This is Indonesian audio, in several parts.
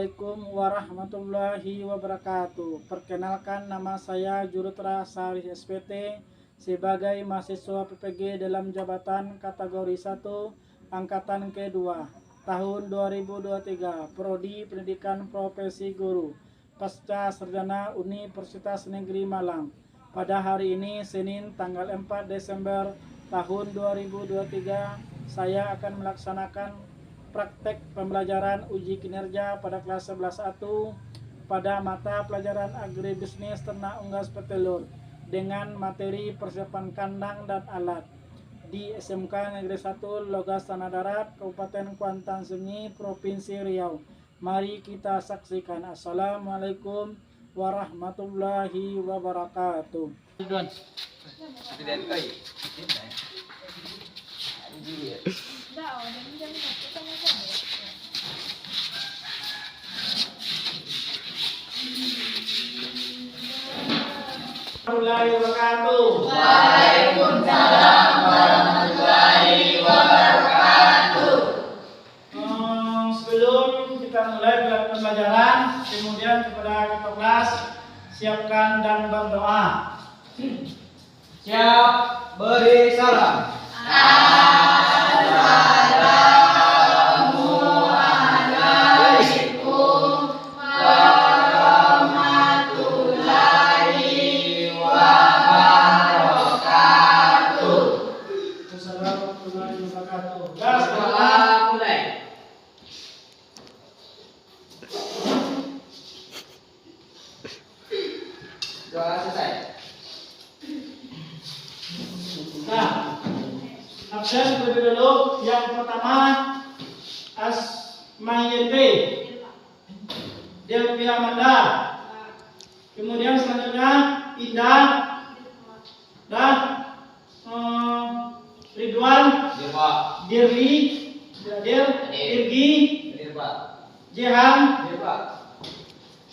Assalamualaikum warahmatullahi wabarakatuh. Perkenalkan, nama saya Jurutra Sari SPT sebagai mahasiswa PPG dalam jabatan kategori 1 angkatan kedua tahun 2023 Prodi Pendidikan Profesi Guru Pasca Sarjana Universitas Negeri Malang. Pada hari ini Senin tanggal 4 Desember tahun 2023 saya akan melaksanakan praktek pembelajaran uji kinerja pada kelas 11A1 pada mata pelajaran agribisnis ternak unggas petelur dengan materi persiapan kandang dan alat di SMK Negeri 1 Logas Tanah Darat, Kabupaten Kuantan Sengi, Provinsi Riau. Mari kita saksikan. Assalamualaikum warahmatullahi wabarakatuh. Waalaikumsalam warahmatullahi wabarakatuh. Sebelum kita mulai pembelajaran, kemudian kepada ketua kelas siapkan dan berdoa. Siap, beri salam. Doa selesai. Nah, absen terlebih dulu. Yang pertama Asmayete Delvia Manda. Kemudian selanjutnya Indah dan Ridwan Dirli Dirgi Jehan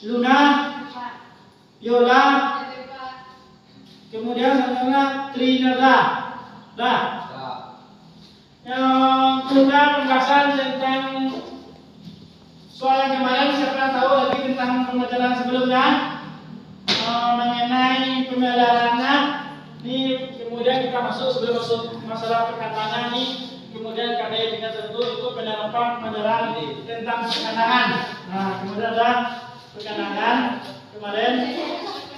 Luna Yola, kemudian selanjutnya Trinada. Yang kedua pembahasan tentang soal yang kemarin, siapa tahu lagi tentang pembelajaran sebelumnya mengenai pemeliharannya. Ini kemudian kita sebelum masuk masalah perkataan ini, kemudian KDI tingkat tentu itu penerapan pembelajaran tentang perkandangan. Nah, kemudian ada perkandangan kemarin.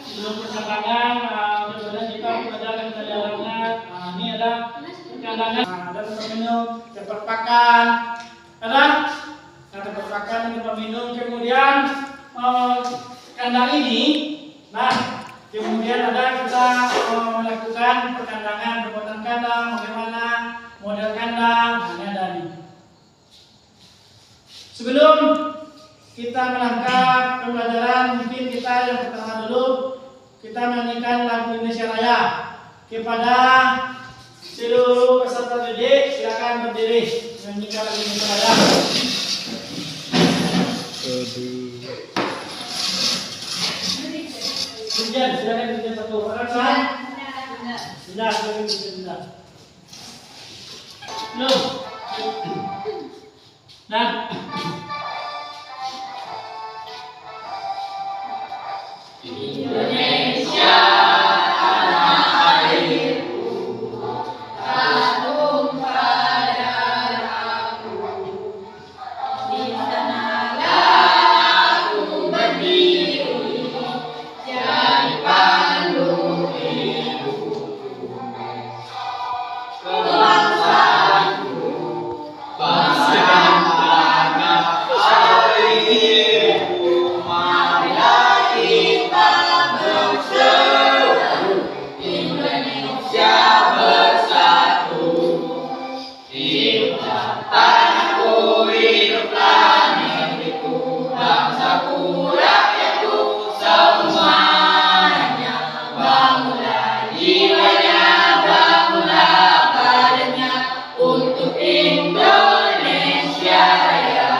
Sebelum perkandangan, kemudian kita pelajaran pelajarannya. Ini ada perkandangan dan minum, tempat pakan, ada tempat pakan dan tempat minum. Kemudian kandang ini, nah kemudian ada kita melakukan perkandangan, pembuatan kandang, bagaimana model kandang, ini ada nih. Sebelum kita melangkah pembelajaran, mungkin kita yang pertama dulu kita menyanyikan lagu Indonesia Raya. Kepada seluruh peserta didik, silakan berdiri menyanyikan lagu Indonesia Raya. Kemudian silakan berdiri satu orang sah. Sudah, sudah. Belum. Nah. Indonesia tanah airku, agung pada aku. Di sanalah aku berdiri, jadi pandu hidupku. Kebangsaanku, bangsa tanah airku, marilah kita berseru, Indonesia bersatu. Hiduplah tanahku, hiduplah negeriku, bangsaku, rakyatku, semuanya. Bangunlah jiwanya, bangunlah badannya untuk Indonesia Raya.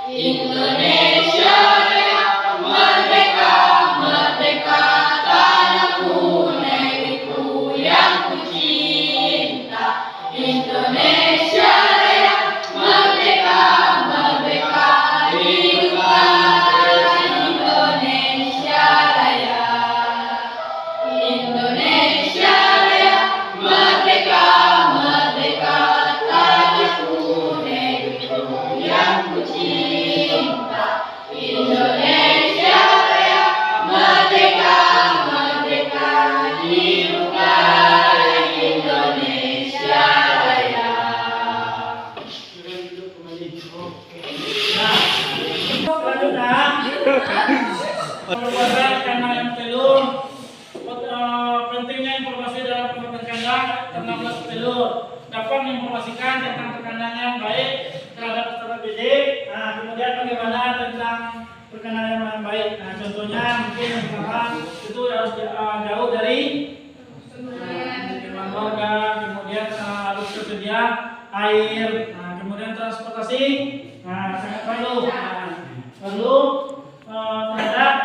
Indonesia Raya, merdeka, merdeka, tanahku, negeriku yang ku cinta. Indonesia Raya, merdeka, merdeka, hidup Perbuatan karena yang telur. Pentingnya informasi dalam pembuatan kandang 16 telur. Dapat menginformasikan tentang perkandang yang baik terhadap peserta didik. Nah, kemudian bagaimana tentang perkandang yang baik. Nah, contohnya mungkin yang pertama itu harus jauh dari lingkungan warga, kemudian harus tersedia air, nah, kemudian transportasi, nah sangat perlu. Perlu terhadap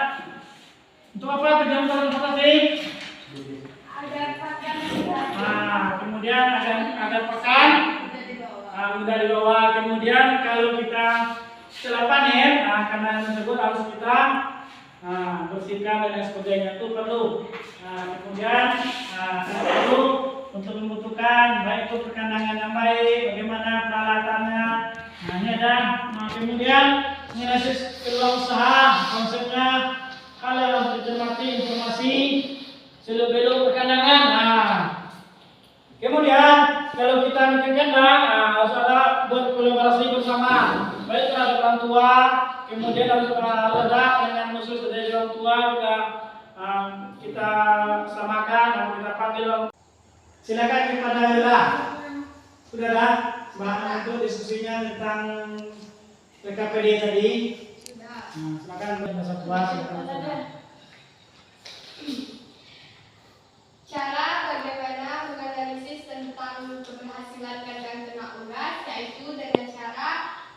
untuk apa tujuan transportasi? Agar pakan Kemudian agar pakan mudah dibawa. Kemudian kalau kita setelah panen, karena tersebut harus kita bersihkan dan lain sebagainya itu perlu. Kemudian perlu untuk membutuhkan baik itu perkandangan yang baik, bagaimana peralatannya. Nah ini ada. Kemudian analisis peluang usaha, konsepnya kalau harus dicermati informasi seluk-beluk perkandangan. Kemudian kalau kita bikin kandang, harus ada buat kolaborasi bersama, baik terhadap orang tua, kemudian harus ada dengan khusus dari orang tua kita samakan dan kita panggil. Silakan kepada Yola. Sudah ada bahan untuk diskusinya tentang PKPD tadi. Silakan bahasa tua. cara bagaimana menganalisis tentang keberhasilan kandang ternak unggas, yaitu dengan cara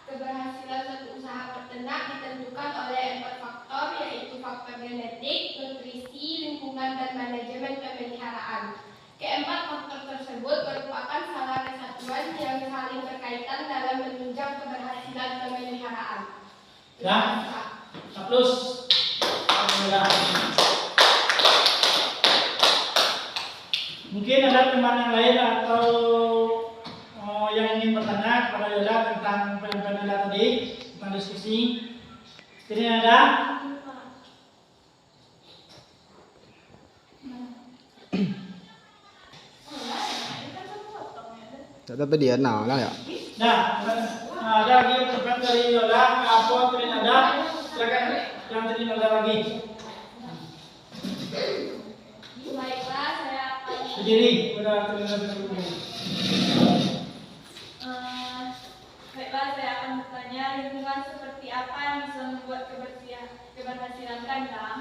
keberhasilan suatu usaha peternak ditentukan oleh 4 faktor, yaitu faktor genetik, nutrisi, lingkungan, dan manajemen pemeliharaan. Keempat faktor tersebut merupakan salah kesatuan yang saling berkaitan dalam menunjang keberhasilan pemeliharaan. Plus. Mungkin ada teman yang lain atau yang ingin bertanya kepada Yola tentang poin-poin Yola tadi, tentang diskusi. Jadi ada? Tapi dia nào lah ya? Nah, ada lagi pertanyaan dari Yola, apa Trinada? Silakan yang Trinada lagi. Baiklah, saya akan Berdiri, udah Trinada dulu. Baiklah, saya akan bertanya, lingkungan seperti apa yang bisa membuat keberhasilan kandang?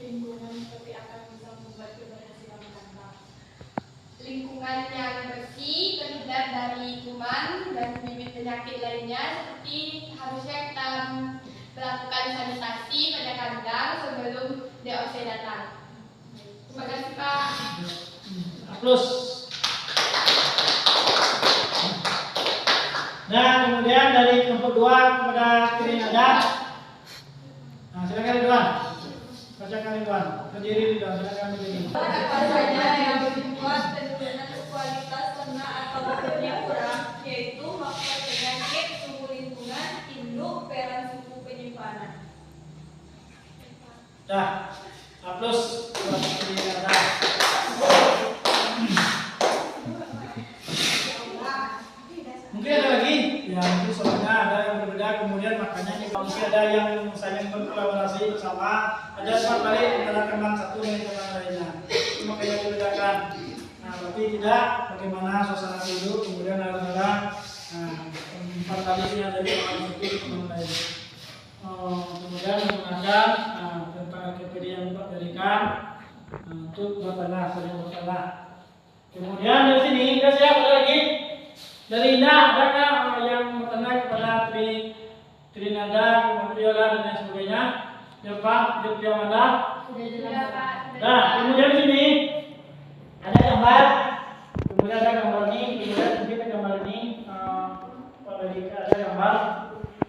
Lingkungan seperti apa yang bisa membuat keberhasilan kandang? Lingkungan yang bersih, terhindar dari kuman dan bibit penyakit lainnya, seperti harusnya kita melakukan sanitasi pada kandang sebelum DOC datang. Terima kasih Pak. Plus. Nah, kemudian dari kelompok 2 kepada Trinada. Nah, silakan Ridwan. Bacakan Ridwan. Berdiri Ridwan, silakan berdiri. Apa saja yang membuat penurunan kualitas ternak atau bekerja kurang, yaitu faktor penyakit, suhu lingkungan, induk, peran suku penyimpanan. Dah, plus buat Trinada. Mungkin ada lagi? Ya, mungkin soalnya ada yang berbeda, kemudian makanya ini mungkin ada yang saling berkolaborasi bersama, ada smart balik antara teman satu dengan teman lainnya. Itu makanya dibedakan. Nah, berarti tidak bagaimana suasana duduk, kemudian ada empat kali yang dari teman satu ke teman lain. Kemudian menggunakan tentang KPD yang Bapak berikan untuk bertanah, saling bertanah. Kemudian dari sini, kita siap ada lagi? Dari Indah, adakah yang bertanya kepada Trinada, kemudian Yola dan lain sebagainya? Jepang, Jepang, Nah, kemudian sini ada gambar, kemudian ada gambar ini, kemudian kita gambar ini, pada jika ada gambar.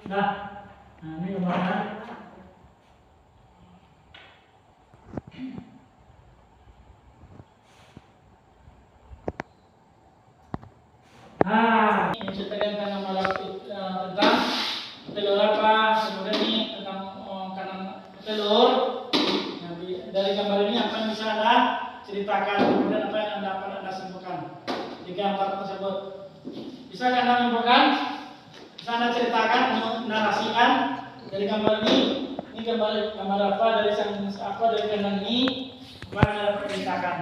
Nah, ini gambarnya. Nah, ini ceritakan tentang malam tentang telur apa, kemudian ini tentang kanan telur. Nah, dari gambar ini apa yang bisa Anda ceritakan, kemudian apa yang dapat Anda simpulkan di gambar tersebut. Bisa Anda menyimpulkan? Bisa Anda ceritakan, menarasikan dari gambar ini? Ini gambar apa dari apa dari kandang ini? Apa yang Anda dapat ceritakan?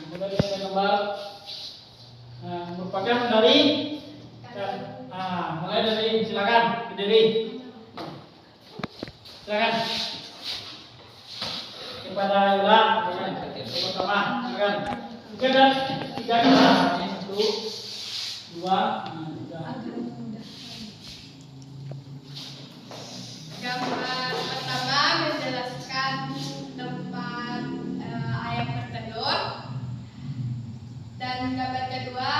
Kemudian ada gambar merupakan dari mulai dari silakan berdiri. Silakan. Kepada Yola, pertama, silakan. Oke, dan 3 gambar. 1, 2, 3. Gambar pertama menjelaskan tempat ayam bertelur, dan gambar kedua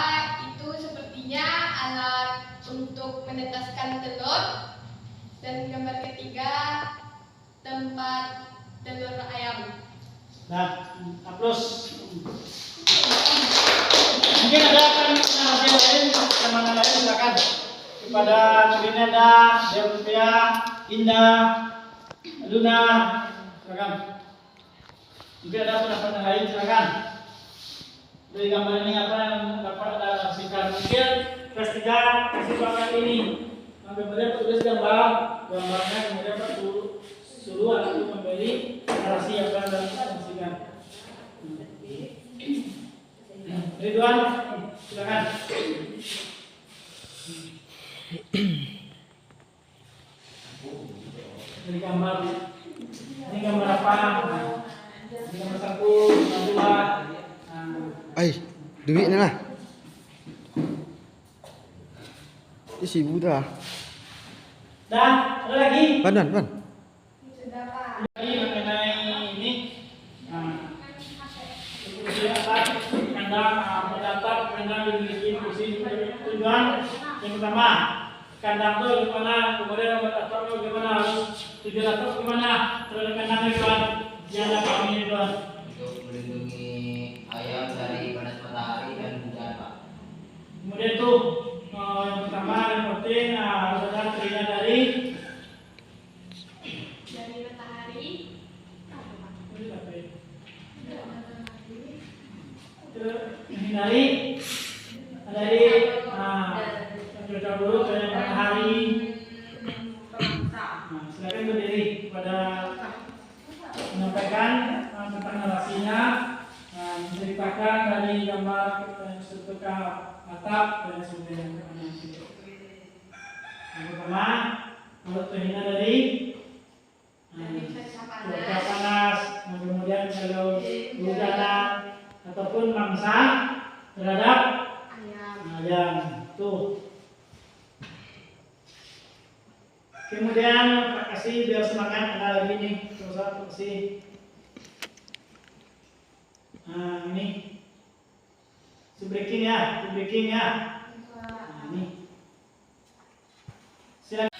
itu sepertinya alat untuk menetaskan telur, dan gambar ketiga tempat telur ayam. Nah, aplaus. Mungkin ada narasi lain, teman lain silakan. Kepada Nurineda, Delvia, Indah, Luna, silakan. Mungkin ada pendapat lain, silakan. Dari gambar ini apa yang dapat Anda saksikan? Mungkin kelas 3 kasih bakat ini. Kemudian tulis gambarnya, kemudian suruh anak itu memberi narasi apa yang Anda saksikan. Ridwan, silakan. Dari gambar ini gambar apa? Ini gambar 1, gambar 2. Duitnya lah. Ini sibuk dah. Dan ada lagi. Ban. Sudah Pak. Lagi mengenai ini. Kandang mendatar, kandang memiliki fungsi tujuan. Yang pertama, kandang itu gimana, kemudian atapnya gimana, tujuan atap gimana, terus kandangnya gimana, yang ada kami itu. Untuk melindungi ayam dari panas matahari dan hujan, Pak. Kemudian itu yang pertama yang penting harus ada terhindar dari matahari. menghindari cuaca buruk dan matahari. Silakan berdiri kepada menyampaikan tentang narasinya, menceritakan dari gambar struktur atap dan sebagainya. Yang pertama, harus terhindar dari cuaca panas, kemudian kalau hujanan ataupun mangsa terhadap ayam. Tuh. Kemudian kasih biar semangat ada lagi nih, terus kasih. Ini breaking ya. Ini. Silakan.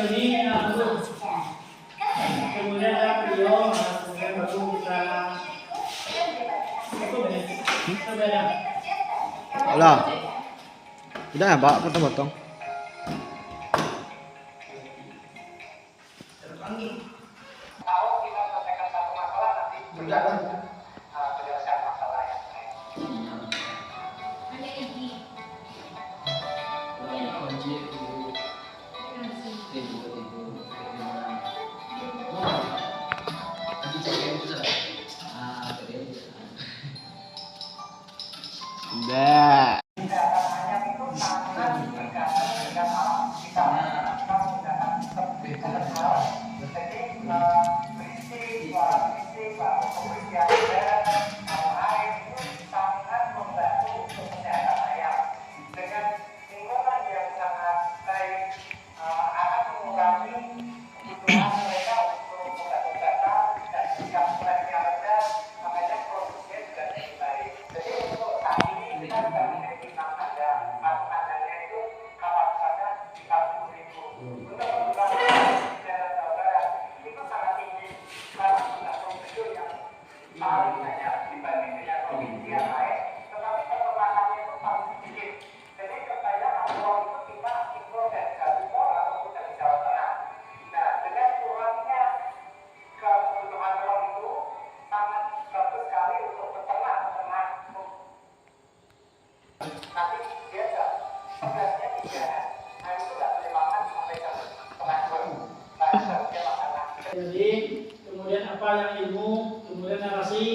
ini dulu. Kemudian ada video, kemudian baru kita itu beda. Lah. Udah ya, Pak, potong-potong. Udah. Jadi kemudian apa yang ilmu, kemudian narasi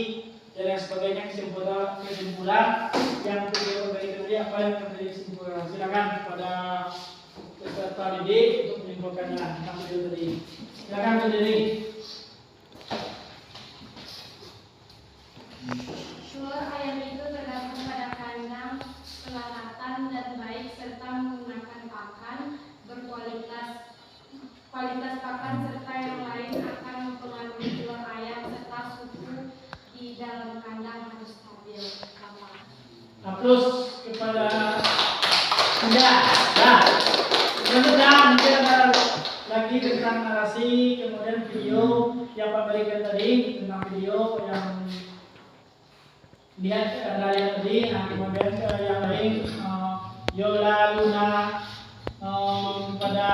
dan yang sebagainya, kesimpulan yang video berikut ini apa yang menjadi kesimpulan. Silakan kepada peserta didik untuk menyimpulkannya tentang video tadi. Silakan berdiri. Telur ayam itu tergantung pada kandang, perawatan dan baik serta menggunakan pakan berkualitas. Kualitas pakan serta yang lain akan mempengaruhi telur ayam serta suhu di dalam kandang harus stabil. Aplaus kepada Anda. Nah, selanjutnya mungkin ada lagi tentang narasi, kemudian video yang Pak berikan tadi tentang video yang lihat dari yang tadi. Nah, kemudian yang lain Yola, Luna, pada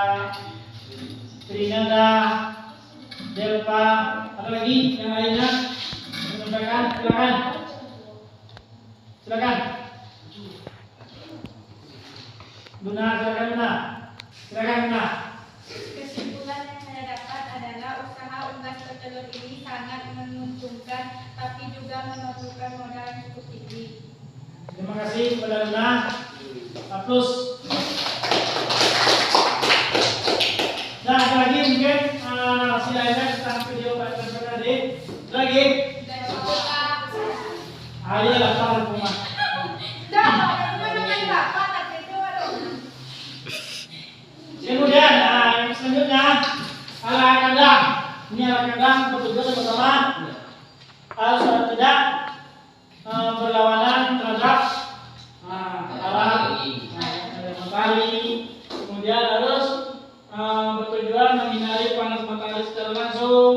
Trinada, Delva, ada lagi yang lainnya menyampaikan, silakan. Silakan. Luna, silakan Luna. Silakan Luna. Kesimpulan yang saya dapat adalah usaha unggas petelur ini sangat menguntungkan, tapi juga memerlukan modal yang cukup tinggi. Terima kasih kepada Luna. Aplaus. Dan ada lagi mungkin narasi lainnya tentang video Pak tadi. Lagi. Ayo lah tahu rumah. Kemudian yang selanjutnya alat kandang. Ini alat kandang petugas pertama harus tidak berlawanan terhadap alat matahari. Kemudian harus bertujuan menghindari panas matahari secara langsung,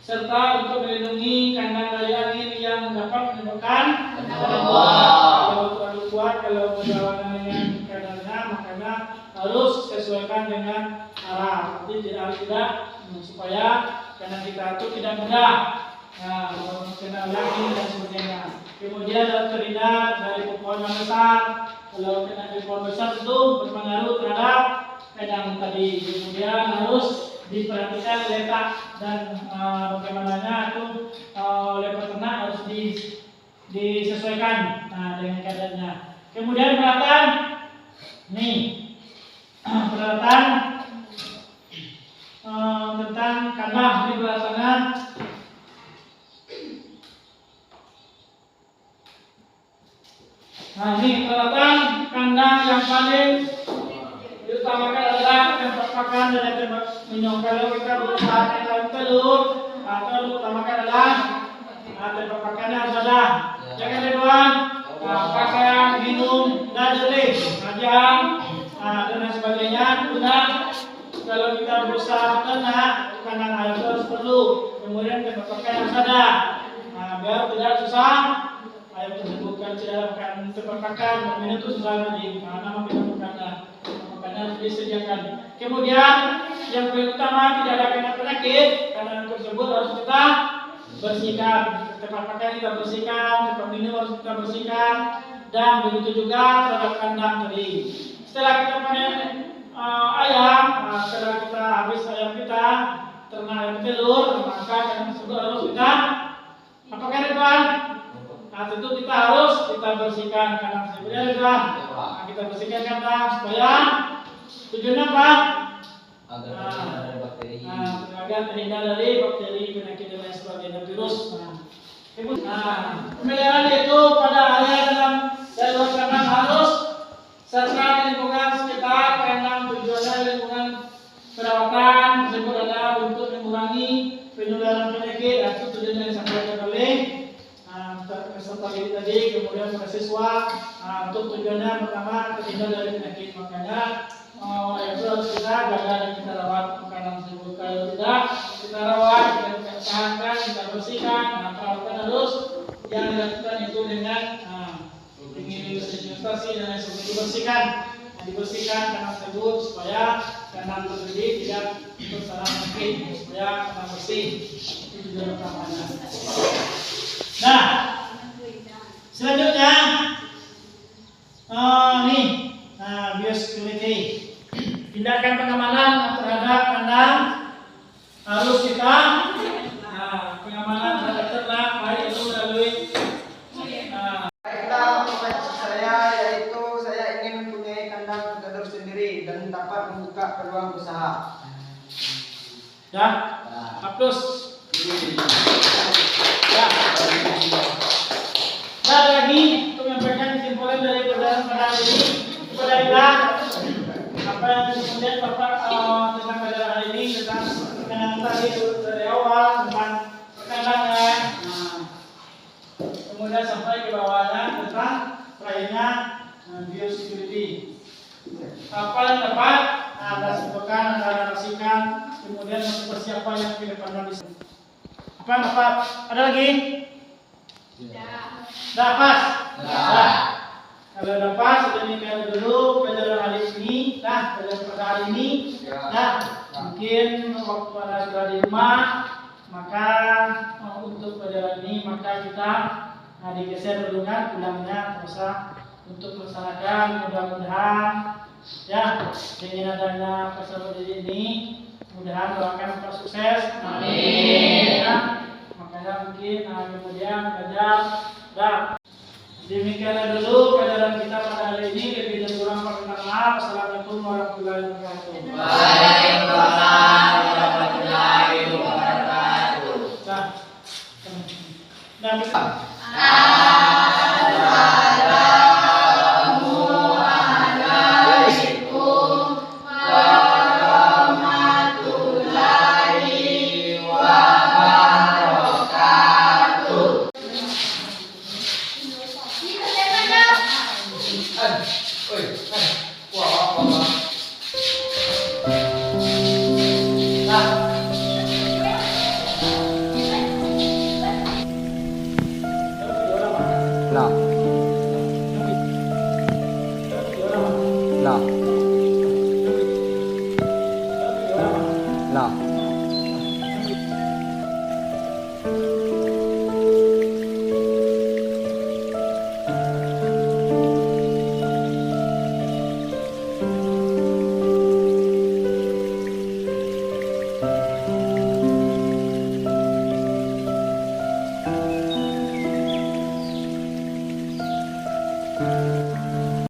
serta untuk melindungi kandang dari angin yang dapat menyebabkan kalau terlalu kuat, kalau berlawanan dengan kadarnya, makanya harus sesuaikan dengan arah. Jadi tidak supaya kandang kita itu tidak mudah kena angin dan sebagainya. Kemudian harus terhindar dari pohon yang besar. Kalau kena dari pohon besar itu berpengaruh terhadap kandang tadi. Kemudian harus diperhatikan letak dan bagaimananya itu oleh peternak harus disesuaikan dengan keadaannya. Kemudian peralatan, nih peralatan tentang kandang. Ini peralatannya. Nah ini peralatan kandang yang paling diutamakan adalah tempat pakan dan tempat minum. Kalau kita berusaha mencari telur, atau diutamakan adalah tempat pakannya harus ada. Jangan Ridwan, pakan, minum, dan jelek, jam, dan sebagainya. Sudah kalau kita berusaha beternak, kandang ayam itu harus perlu. Kemudian tempat pakan harus ada. Nah, biar tidak susah ayam tersebut kan tidak makan tempat pakan, minum itu susah nanti. Karena makan makannya, makannya harus disediakan. Kemudian yang paling utama tidak ada kena penyakit, kandang tersebut harus kita bersihkan. Tempat pakan kita bersihkan, tempat minum harus kita bersihkan, dan begitu juga terhadap kandang tadi. Setelah kita panen ayam, setelah kita habis ayam kita ternak ayam telur, maka kandang tersebut harus kita apakah Ridwan? Nah, tentu kita harus bersihkan kandang tersebut ya Ridwan. Nah, kita bersihkan kandang supaya tujuannya apa? Agar terhindar dari bakteri. Agar terhindar dari bakteri, penyakit dan lain sebagainya, virus. Pemeliharaan itu pada area dalam dan luar kandang harus serta lingkungan sekitar kandang. Tujuannya lingkungan perawatan tersebut adalah untuk mengurangi penularan penyakit. Itu tujuan yang disampaikan oleh peserta didik tadi, kemudian para siswa. Untuk tujuannya pertama terhindar dari penyakit, makanya itu harus kita jaga dan kita rawat makanan tersebut. Kalau tidak kita rawat, kita pertahankan, kita bersihkan. Perawatan harus yang dilakukan itu dengan sanitasi dan lain sebagainya dibersihkan. Dibersihkan kandang tersebut supaya kandang tersebut tidak tersarang penyakit, supaya kandang bersih. Itu tujuan utamanya. Nah, selanjutnya biosecurity. Tindakan pengamanan terhadap kandang harus kita pengamanan terhadap ternak baik itu melalui Saya yaitu saya ingin mempunyai kandang telur sendiri dan dapat membuka peluang usaha. ya hapus ya. Dan lagi untuk menyampaikan kesimpulan dari pelajaran pada hari ini kepada kita apa yang kemudian Bapak tentang pelajaran hari ini tentang yang tadi dari awal tentang perkandangan, kemudian sampai ke bawahnya tentang lainnya biosecurity. Apa yang dapat Anda sebutkan, Anda narasikan, kemudian persiapan yang ke depan bisa. Apa yang dapat? Ada lagi? Dapat? Kalau dapat, sudah demikian dulu pelajaran hari ini. Pelajaran pada hari ini. Mungkin waktu Anda sudah di rumah, maka untuk pelajaran ini maka kita digeser dulu kan pulangnya terasa untuk melaksanakan. Mudah-mudahan ya dengan adanya peserta didik ini mudah-mudahan doakan Bapak sukses. Amin. Ya, makanya mungkin kemudian belajar. Demikianlah dulu pelajaran kita pada hari ini. Lebih dan kurang permintaan maaf. Assalamualaikum warahmatullahi wabarakatuh. Waalaikumsalam warahmatullahi wabarakatuh. Nah, Lah.